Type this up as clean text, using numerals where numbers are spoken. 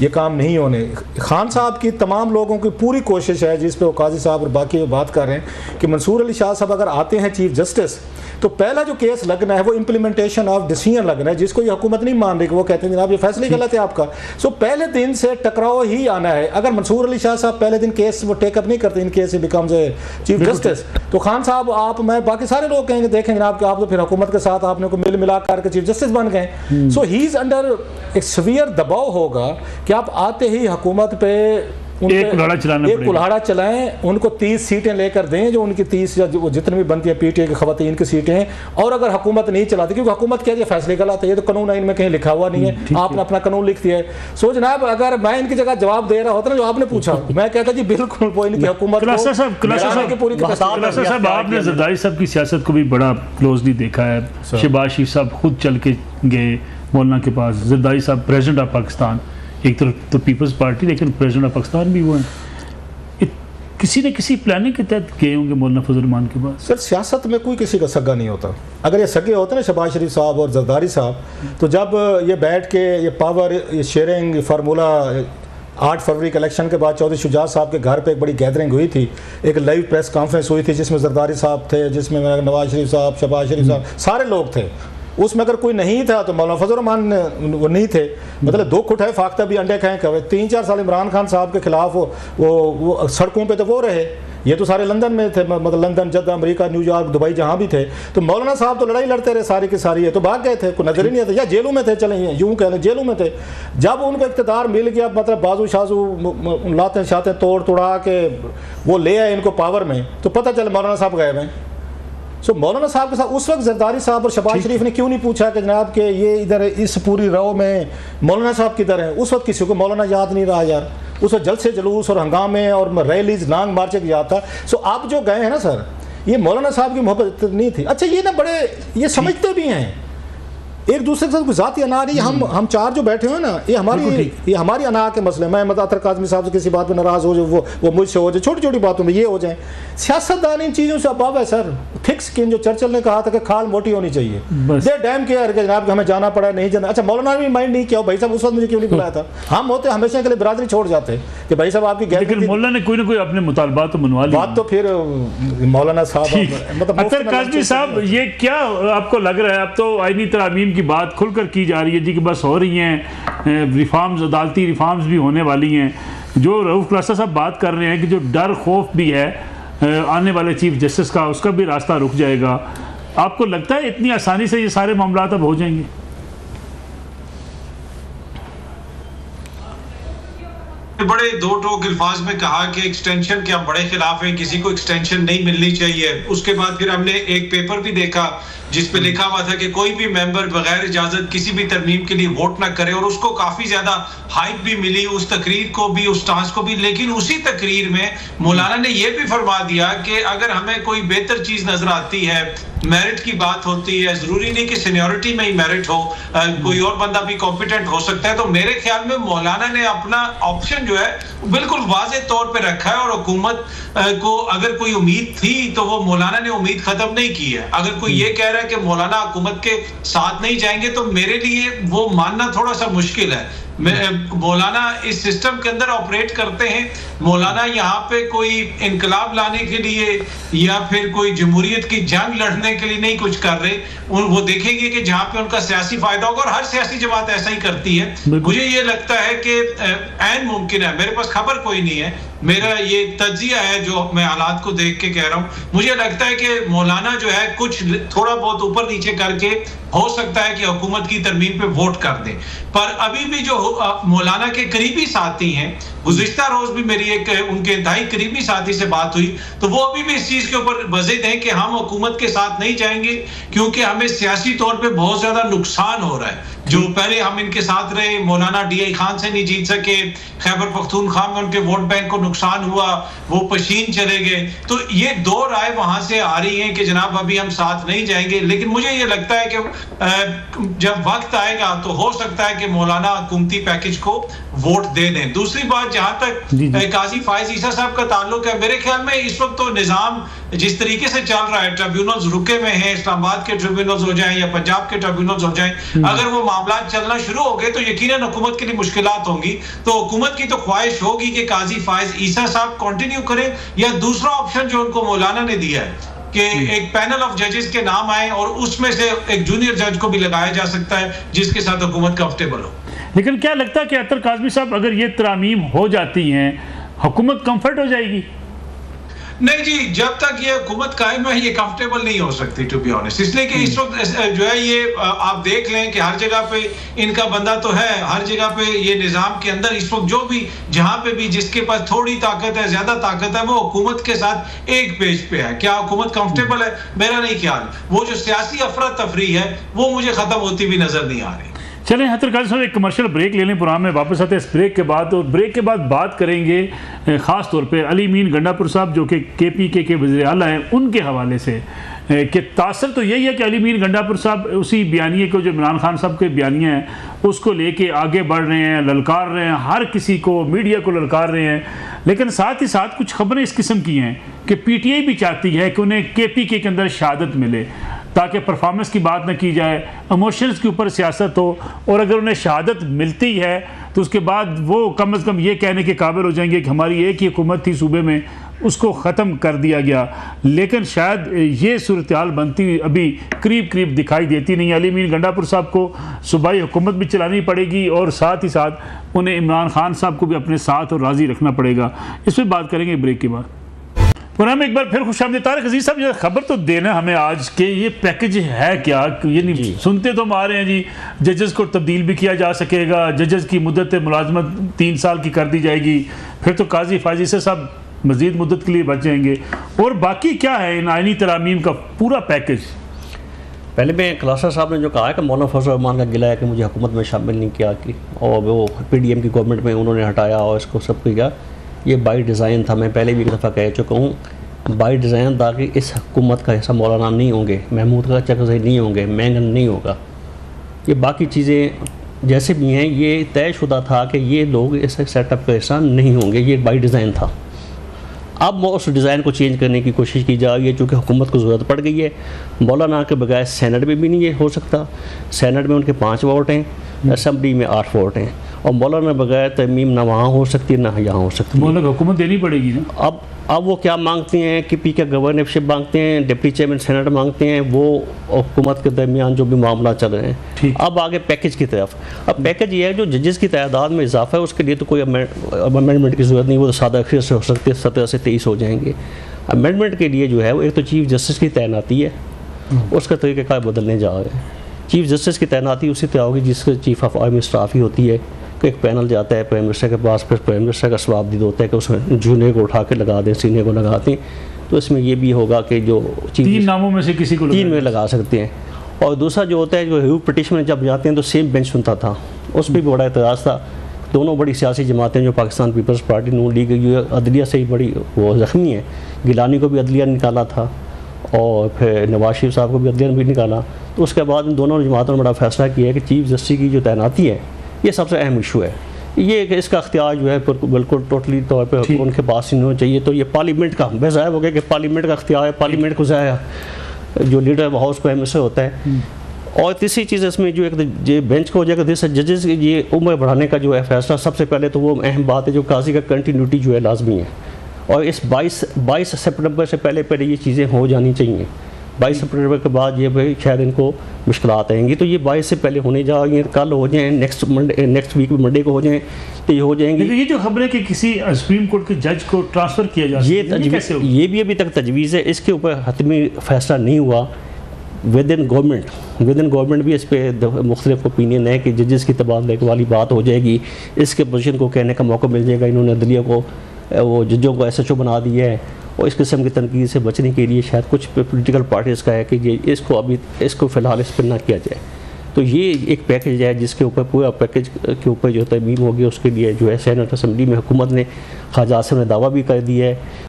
ये काम नहीं होने। खान साहब की तमाम लोगों की पूरी कोशिश है, जिस पे वो काजी साहब और बाकी बात कर रहे हैं, कि मंसूर अली शाह साहब अगर आते हैं चीफ जस्टिस, तो पहला जो केस लगना है वो इम्प्लीमेंटेशन ऑफ डिसीजन लगना है, जिसको ये हुकूमत नहीं मान रही, कि वो कहते हैं जनाब ये फैसले गलत है आपका। सो पहले दिन से टकराव ही आना है। अगर मंसूर अली शाह साहब पहले दिन केस वो टेकअप नहीं करते, in case becomes a chief justice, तो खान साहब आप मैं बाकी सारे लोग कहेंगे देखें जनाब कि आप तो फिर हुकूमत के साथ आपने को मिल मिला करके चीफ जस्टिस बन गए। सो ही इज अंडर एक सवियर दबाव होगा कि आप आते ही हुकूमत पे एक कुल्हाड़ा चलाएं, उनको 30 सीटें लेकर दें, जो उनकी 30 या जो जितनी भी बनती है पीटीए की खवातीन की सीटें हैं, और अगर हुकूमत नहीं चलाती, क्योंकि हुकूमत कह रही है फैसले गलत है, ये तो कानून आइन में कहीं लिखा हुआ नहीं है, आपने अपना कानून लिख दिया है। सो जनाब अगर मैं इनकी जगह जवाब दे रहा होता ना जो आपने पूछा, मैं कहता जी बिल्कुल कोई नहीं, हुकूमत आपने जरदारी साहब की सियासत को भी बड़ा क्लोजली देखा है। शहबाज शरीफ साहब खुद चल के गए मौलाना के पास, जरदारी साहब प्रेसिडेंट ऑफ पाकिस्तान, एक तरफ तो पीपल्स पार्टी लेकिन प्रेसिडेंट ऑफ पाकिस्तान भी वो हैं, किसी न किसी प्लानिंग के तहत गए होंगे मौलाना फजल रहमान के पास। सर सियासत में कोई किसी का सगा नहीं होता। अगर ये सगे होते ना शहबाज शरीफ साहब और जरदारी साहब, तो जब ये बैठ के ये पावर ये शेयरिंग फार्मूला 8 फरवरी के इलेक्शन के बाद चौधरी शुजात साहब के घर पे एक बड़ी गैदरिंग हुई थी, एक लाइव प्रेस कॉन्फ्रेंस हुई थी जिसमें जरदारी साहब थे, जिसमें नवाज शरीफ साहब, शहबाज शरीफ साहब, सारे लोग थे। उसमें अगर कोई नहीं था तो मौलाना फजल रहमान वो नहीं थे। मतलब 2 खुट है फाख्ता भी अंडे खाएं कवे। 3-4 साल इमरान खान साहब के खिलाफ वो सड़कों पे तो वो रहे, ये तो सारे लंदन में थे, मतलब London, Jeddah, America, New York, Dubai जहाँ भी थे। तो मौलाना साहब तो लड़ाई लड़ते रहे सारी की सारी, है तो भाग गए थे, कोई नजर ही नहीं आता, या जेलों में थे, चले यूँ कह लें जेलों में थे। जब उनको इख्तियार मिल गया, मतलब बाजू शाजू लाते शाते तोड़ तोड़ा के वो ले आए इनको पावर में, तो पता चले मौलाना साहब गए हैं। सो मौलाना साहब के साथ उस वक्त जरदारी साहब और शहबाज शरीफ ने क्यों नहीं पूछा कि जनाब के ये इधर इस पूरी रो में मौलाना साहब किधर हैं? उस वक्त किसी को मौलाना याद नहीं रहा यार। उस वक्त जलसे जुलूस और हंगामे और रैलीज लॉन्ग मार्च की याद था। सो आप जो गए हैं ना सर, ये मौलाना साहब की मोहब्बत नहीं थी। अच्छा ये ना बड़े ये समझते भी हैं एक दूसरे के साथ कोई ज़ाती अना नहीं। हम 4 जो बैठे हुए ना, ये हमारी अना के मसले। मैं अतर काज़मी साहब से किसी बात में नाराज़ हो जाए, वो मुझसे हो जाए, छोटी छोटी बातों में ये हो जाए। सियासतदान इन चीज़ों से अबाव है सर। थिक स्किन, जो चर्चिल ने कहा था कि खाल मोटी होनी चाहिए, दे डैम केयर कि जनाब हमें जाना पड़ा नहीं जाना। अच्छा मौलाना ने भी माइंड नहीं किया, भाई साहब उस वक्त मुझे क्यों नहीं बुलाया था? हम होते हमेशा के लिए बरादरी छोड़ जाते कि भाई साहब आपकी लेकिन मौलाना ने कोई ना कोई अपने मुतालबात तो मनवा लिया। बात तो फिर मौलाना साहब मतलब अतर काज़मी साहब, ये क्या आपको लग रहा है? अब तो आईनी तरामीम की बात खुलकर की जा रही है जी कि बस हो रही हैं रिफॉर्म्स, अदालती रिफॉर्म्स भी होने वाली हैं। जो रऊफ क्लासा साहब बात कर रहे हैं कि जो डर खौफ भी है आने वाले चीफ जस्टिस का, उसका भी रास्ता रुक जाएगा। आपको लगता है इतनी आसानी से ये सारे मामला अब हो जाएंगे? बड़े 2 टोक अल्फाज में कहा कि एक्सटेंशन के हम बड़े खिलाफ हैं, किसी को एक्सटेंशन नहीं मिलनी चाहिए। उसके बाद फिर हमने एक पेपर भी देखा जिस पे लिखा हुआ था कि कोई भी मेंबर बगैर इजाजत किसी भी तरमीम के लिए वोट ना करे, और उसको काफी ज्यादा हाइप भी मिली, उस तकरीर को भी, उस टास्क को भी। लेकिन उसी तकरीर में मौलाना ने यह भी फरमा दिया कि अगर हमें कोई बेहतर चीज नजर आती है, मेरिट की बात होती है, जरूरी नहीं कि सीनियरिटी में ही मेरिट हो, कोई और बंदा भी कॉम्पिटेंट हो सकता है, तो मेरे ख्याल में मौलाना ने अपना ऑप्शन जो है बिल्कुल वाज़े तौर पे रखा है। और हुकूमत को अगर कोई उम्मीद थी तो वो मौलाना ने उम्मीद खत्म नहीं की है। अगर कोई ये कह रहा है कि मौलाना हुकूमत के साथ नहीं जाएंगे, तो मेरे लिए वो मानना थोड़ा सा मुश्किल है। मौलाना इस सिस्टम के अंदर ऑपरेट करते हैं। मौलाना यहाँ पे कोई इनकलाब लाने के लिए या फिर कोई जमहूरियत की जंग लड़ने के लिए नहीं कुछ कर रहे। वो देखेंगे कि जहाँ पे उनका सियासी फायदा होगा, और हर सियासी जमात ऐसा ही करती है। मुझे ये लगता है कि ऐन मुमकिन है, मेरे पास खबर कोई नहीं है, मेरा ये तज्जिया है जो मैं हालात को देख के कह रहा हूँ। मुझे लगता है कि मौलाना जो है कुछ थोड़ा बहुत ऊपर नीचे करके हो सकता है कि हुकूमत की तरमीम पे वोट कर दें। पर अभी भी जो मौलाना के करीबी साथी हैं, गुज़िश्ता रोज भी मेरी एक उनके इंतहाई करीबी साथी से बात हुई, तो वो अभी भी इस चीज के ऊपर बज़िद हैं कि हम हुकूमत के साथ नहीं जाएंगे, क्योंकि हमें सियासी तौर पे बहुत ज्यादा नुकसान हो रहा है। जो पहले हम इनके साथ रहे, मौलाना DI खान से नहीं जीत सके, खैबर पख्तूनख्वा में उनके वोट बैंक को नुकसान हुआ, वो पशीन चले गए। तो ये 2 राय वहां से आ रही हैं कि जनाब अभी हम साथ नहीं जाएंगे। लेकिन मुझे ये लगता है कि जब वक्त आएगा तो हो सकता है कि मौलाना हुकूमती पैकेज को वोट दे दें। दूसरी बात, जहां तक काजी फायज ईसा साहब का ताल्लुक है, मेरे ख्याल में इस वक्त तो निजाम जिस तरीके से चल रहा है, ट्रिब्यूनल्स रुके हुए हैं, इस्लामाबाद के ट्रिब्यूनल्स हो जाएं या पंजाब के ट्रिब्यूनल्स हो जाएं, अगर वो मामला चलना शुरू हो गए तो यकीनन हुकूमत के लिए मुश्किलात होंगी। तो हुकूमत की तो ख्वाहिश होगी कि काजी फायज ईसा साहब कंटिन्यू करें, या दूसरा ऑप्शन जो उनको मौलाना ने दिया है कि एक पैनल ऑफ जजेस के नाम आए और उसमें से एक जूनियर जज को भी लगाया जा सकता है जिसके साथ हुकूमत कंफर्टेबल हो। लेकिन क्या लगता है कि अतर काज़मी साहब, अगर ये तरामीम हो जाती हैं, हुकूमत कंफर्ट हो जाएगी? नहीं जी, जब तक ये हुकूमत कायम है ये कंफर्टेबल नहीं हो सकती, टू बी ऑनेस्ट। इसलिए कि इस वक्त जो है ये आप देख लें कि हर जगह पे इनका बंदा तो है, हर जगह पे ये निजाम के अंदर इस वक्त जो भी जहां पे भी जिसके पास थोड़ी ताकत है, ज्यादा ताकत है, वो हुकूमत के साथ एक पेज पे है। क्या हुकूमत कंफर्टेबल है? मेरा नहीं ख्याल। वो जो सियासी अफरा तफरी है वो मुझे खत्म होती भी नजर नहीं आ रही। चलें अतर काज़ी साहब, एक कमर्शियल ब्रेक ले लें, प्रोग्राम में वापस आते हैं इस ब्रेक के बाद। और ब्रेक के बाद बात करेंगे ख़ास तौर पे अली मीन गंडापुर साहब जो कि KPK के वज़ीर आला हैं, उनके हवाले से कि तासर तो यही है कि अली मीन गंडापुर साहब उसी बयानिए को जो इमरान खान साहब के बयानिया हैं उसको लेके आगे बढ़ रहे हैं, ललकार रहे हैं, हर किसी को, मीडिया को ललकार रहे हैं। लेकिन साथ ही साथ कुछ खबरें इस किस्म की हैं कि PTI भी चाहती है कि उन्हें KPK के अंदर शहादत मिले ताकि परफॉर्मेंस की बात न की जाए, इमोशंस के ऊपर सियासत हो, और अगर उन्हें शहादत मिलती है तो उसके बाद वो कम से कम ये कहने के काबिल हो जाएंगे कि हमारी एक ही हुकूमत थी सूबे में, उसको ख़त्म कर दिया गया। लेकिन शायद ये सूरत हाल बनती अभी करीब करीब दिखाई देती नहीं। अली मीन गंडापुर साहब को सूबाई हुकूमत भी चलानी पड़ेगी और साथ ही साथ उन्हें इमरान खान साहब को भी अपने साथ और राज़ी रखना पड़ेगा। इस पर बात करेंगे ब्रेक के बाद। प्रोग्राम में एक बार फिर खुशामदीद। तारिक अजीज साहब, ये खबर तो देना हमें आज के ये पैकेज है क्या? ये नहीं सुनते तो हम आ रहे हैं जी, जजेस को तब्दील भी किया जा सकेगा, जजेस की मुद्दत मुलाजमत 3 साल की कर दी जाएगी, फिर तो काजी फायज ईसा साहब मजीद मुद्दत के लिए बच जाएंगे, और बाकी क्या है इन आइनी तरामीम का पूरा पैकेज? पहले में खलासा साहब ने जो कहा है कि मौलाना फजल रहमान का गिला है कि मुझे हुकूमत में शामिल नहीं किया कि, और वो PDM की गवर्नमेंट में उन्होंने हटाया और इसको सब किया, ये बाई डिज़ाइन था। मैं पहले भी एक दफ़ा कह चुका हूँ, बाई डिज़ाइन था कि इस हुकूमत का हिस्सा मौलाना नहीं होंगे, महमूद का चकज़ई नहीं होंगे, मैंगन नहीं होगा, ये बाकी चीज़ें जैसे भी हैं ये तयशुदा था कि ये लोग इस सेटअप का हिस्सा नहीं होंगे, ये बाई डिज़ाइन था। अब उस डिज़ाइन को चेंज करने की कोशिश की जा रही है, चूँकि हुकूमत को ज़रूरत पड़ गई है। मौलाना के बगैर सेनेट में भी नहीं ये हो सकता, सेनेट में उनके 5 वोट हैं, असम्बली में 8 वोट हैं, और मौलाना बगैर तरमीम ना वहाँ हो सकती है ना यहाँ हो सकती है। मौलाना को हुकूमत देनी पड़ेगी ना। अब वो क्या मांगते हैं कि PK गवर्नरशिप मांगते हैं, डिप्टी चेयरमैन सेनेट मांगते हैं, वो हुकूमत के दरमियान जो भी मामला चल रहे हैं। अब आगे पैकेज की तरफ, अब पैकेज ये है जो जजेस की तादाद में इजाफा है उसके लिए तो कोई अमेंडमेंट की ज़रूरत नहीं, वो तो सादा अखिर से हो सकती है, 17 से 23 हो जाएंगे। अमेंडमेंट के लिए जो है वो एक तो चीफ जस्टिस की तैनाती है, उसका तरीक़ाकार बदलने जा रहे हैं। चीफ जस्टिस की तैनाती उसी तरह होगी जिसके चीफ ऑफ आर्मी स्टाफ ही होती है कि एक पैनल जाता है प्राइम मिनिस्टर के पास, फिर प्राइम मिनिस्टर का सवाबदीद होता है कि उसमें जूने को उठा के लगा दें, सीने को लगा दें। तो इसमें ये भी होगा कि जो 3 नामों में से किसी को 3 में लगा सकते हैं। और दूसरा जो होता है, जो रिव्यू पिटिशन में जब जाते हैं तो सेम बेंच सुनता था, उस पर भी बड़ा एतराज़ था। दोनों बड़ी सियासी जमातें जो पाकिस्तान पीपल्स पार्टी नून लीग जो अदलिया से ही बड़ी वो ज़ख्मी है, गिलानी को भी अदलिया निकाला था और फिर नवाज शरीफ साहब को भी अदलिया भी निकाला। तो उसके बाद इन दोनों जमातों ने बड़ा फैसला किया है कि चीफ जस्टिस की जो तैनाती है ये सबसे अहम इशू है, ये कि इसका अख्तियार जो है बिल्कुल टोटली तौर पे उनके पास ही होना चाहिए। तो ये पार्लियामेंट का बेज़ाहिर हो गया कि पार्लियामेंट का अख्तियार है, पार्लियामेंट को ज़ाया जो leader of house prime minister होता है। और तीसरी चीज़ इसमें जो एक बेंच को हो जाएगा जजेस की ये उम्र बढ़ाने का जो है फैसला, सबसे पहले तो वो अहम बात है जो काजी का कंटिन्यूटी जो है लाजमी है, और इस 22 सितंबर से पहले ये चीज़ें हो जानी चाहिए। 22 सितंबर के बाद ये भाई शायद इनको मुश्किलात आएंगी, तो ये 22 से पहले होने जा रही हैं, कल हो जाएँ, नेक्स्ट वीक मंडे को हो जाएँ, तो ये हो जाएंगी। ये जो खबरें कि किसी सुप्रीम कोर्ट के जज को ट्रांसफ़र किया जा सकता है, ये भी अभी तक तजवीज़ है, इसके ऊपर हतमी फैसला नहीं हुआ। विद इन गवर्नमेंट भी इस पर मुख्तलिफ ओपिनियन है कि जजेस की तबादले वाली बात हो जाएगी, इसके पोजीशन को कहने का मौका मिल जाएगा। इन्होंने अदलिया को वो जजों को SHO बना दिया है, और इस किस्म की तनकीद से बचने के लिए शायद कुछ पॉलिटिकल पार्टीज़ का है कि ये इसको फ़िलहाल इस पर ना किया जाए। तो ये एक पैकेज है जिसके ऊपर पूरा पैकेज के ऊपर जो तरमीम होगी उसके लिए जो है सेनेट असम्बली में हुकूमत ने ख्वाजा आसिफ ने दावा भी कर दिया है